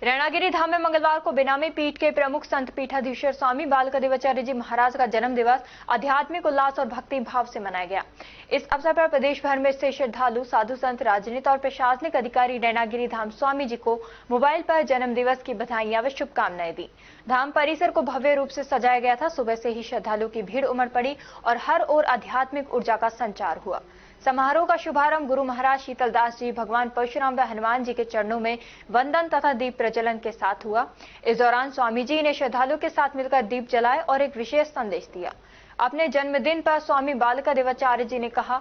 रैणागिरी धाम में मंगलवार को बेनामी पीठ के प्रमुख संत पीठाधीश्वर स्वामी बालकदेवाचार्य जी महाराज का जन्म दिवस आध्यात्मिक उल्लास और भक्ति भाव से मनाया गया। इस अवसर पर प्रदेश भर में से श्रद्धालु, साधु संत, राजनीति और प्रशासनिक अधिकारी रैणागिरी धाम स्वामी जी को मोबाइल पर जन्म दिवस की बधाइयां व शुभकामनाएं दी। धाम परिसर को भव्य रूप से सजाया गया था। सुबह से ही श्रद्धालुओं की भीड़ उमड़ पड़ी और हर ओर आध्यात्मिक ऊर्जा का संचार हुआ। समारोह का शुभारंभ गुरु महाराज शीतलदास जी भगवान परशुराम व हनुमान जी के चरणों में वंदन तथा दीप प्रज्वलन के साथ हुआ। इस दौरान स्वामी जी ने श्रद्धालुओं के साथ मिलकर दीप जलाए और एक विशेष संदेश दिया। अपने जन्मदिन पर स्वामी बालकदेवाचार्य जी ने कहा,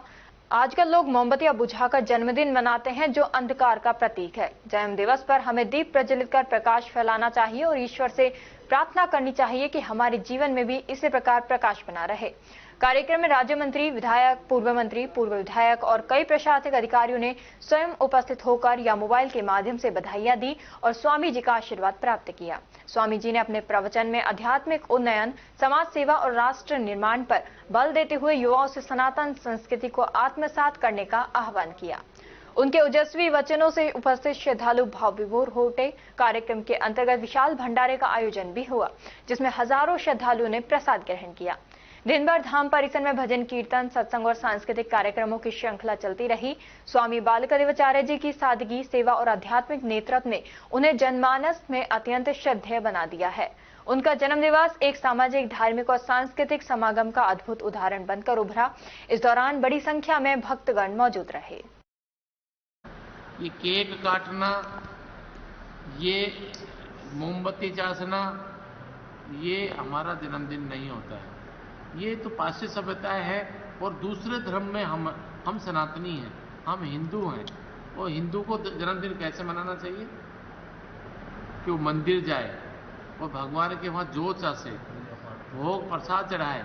आजकल लोग मोमबत्तियां बुझाकर जन्मदिन मनाते हैं जो अंधकार का प्रतीक है। जन्म दिवस पर हमें दीप प्रज्वलित कर प्रकाश फैलाना चाहिए और ईश्वर से प्रार्थना करनी चाहिए कि हमारे जीवन में भी इसी प्रकार प्रकाश बना रहे। कार्यक्रम में राज्य मंत्री, विधायक, पूर्व मंत्री, पूर्व विधायक और कई प्रशासनिक अधिकारियों ने स्वयं उपस्थित होकर या मोबाइल के माध्यम से बधाइयां दी और स्वामी जी का आशीर्वाद प्राप्त किया। स्वामी जी ने अपने प्रवचन में आध्यात्मिक उन्नयन, समाज सेवा और राष्ट्र निर्माण पर बल देते हुए युवाओं से सनातन संस्कृति को आत्मसात करने का आह्वान किया। उनके ओजस्वी वचनों से उपस्थित श्रद्धालु भाव विभोर हो उठे। कार्यक्रम के अंतर्गत विशाल भंडारे का आयोजन भी हुआ, जिसमें हजारों श्रद्धालुओं ने प्रसाद ग्रहण किया। दिन भर धाम परिसर में भजन, कीर्तन, सत्संग और सांस्कृतिक कार्यक्रमों की श्रृंखला चलती रही। स्वामी बालकदेवाचार्य जी की सादगी, सेवा और आध्यात्मिक नेतृत्व ने उन्हें जनमानस में अत्यंत श्रद्धेय बना दिया है। उनका जन्म दिवस एक सामाजिक, धार्मिक और सांस्कृतिक समागम का अद्भुत उदाहरण बनकर उभरा। इस दौरान बड़ी संख्या में भक्तगण मौजूद रहे। ये केक काटना, ये मोमबत्ती चासना, ये हमारा जन्मदिन नहीं होता है। ये तो पाश्चात्य सभ्यता है और दूसरे धर्म में हम सनातनी हैं, हम हिंदू हैं। और हिंदू को जन्मदिन कैसे मनाना चाहिए कि वो मंदिर जाए और भगवान के वहां जोत चासे, भोग प्रसाद चढ़ाए,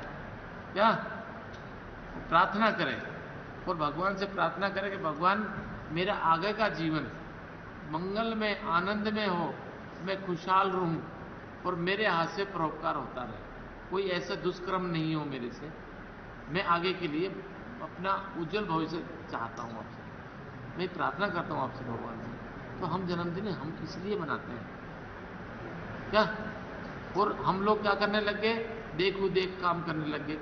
क्या प्रार्थना करे और भगवान से प्रार्थना करे कि भगवान मेरा आगे का जीवन मंगल में, आनंद में हो, मैं खुशहाल रहूं और मेरे हाथ से परोपकार होता रहे, कोई ऐसा दुष्कर्म नहीं हो मेरे से, मैं आगे के लिए अपना उज्जवल भविष्य चाहता हूं आपसे, मैं प्रार्थना करता हूं आपसे भगवान से। तो हम जन्मदिन हम इसलिए मनाते हैं क्या। और हम लोग क्या करने लगे, देखो देख काम करने लगे।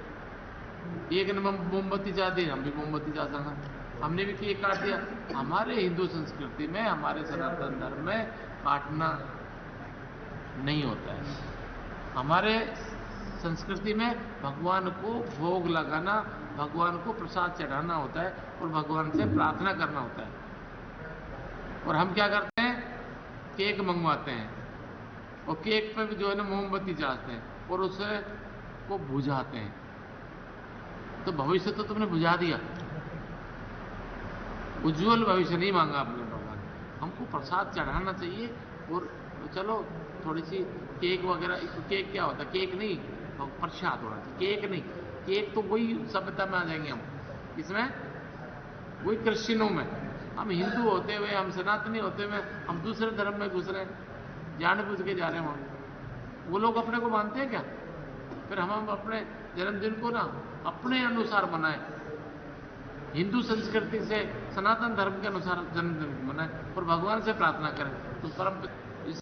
एक ने मोमबत्ती जा दी, हम भी मोमबत्ती जा सका, हमने भी केक काट दिया। हमारे हिंदू संस्कृति में, हमारे सनातन धर्म में काटना नहीं होता है। हमारे संस्कृति में भगवान को भोग लगाना, भगवान को प्रसाद चढ़ाना होता है और भगवान से प्रार्थना करना होता है। और हम क्या करते हैं, केक मंगवाते हैं और केक पे भी जो है ना मोमबत्ती चाहते हैं और उसे को बुझाते हैं। तो भविष्य तो तुमने बुझा दिया, उज्जवल भविष्य नहीं मांगा आपने भगवान। हमको प्रसाद चढ़ाना चाहिए। और चलो थोड़ी सी केक वगैरह, केक क्या होता है, केक नहीं, प्रसाद होना चाहिए, केक नहीं। केक तो वही सभ्यता में आ जाएंगे हम, इसमें वही क्रिश्चियनों में। हम हिंदू होते हुए, हम सनातनी होते हुए हम दूसरे धर्म में घुस रहे हैं, जानबूझ के जा रहे हैं वहां। वो लोग अपने को मानते हैं क्या। फिर हम अपने जन्मदिन को ना अपने अनुसार मनाएं, हिंदू संस्कृति से, सनातन धर्म के अनुसार जन्मदिन मनाएं और भगवान से प्रार्थना करें, तो परम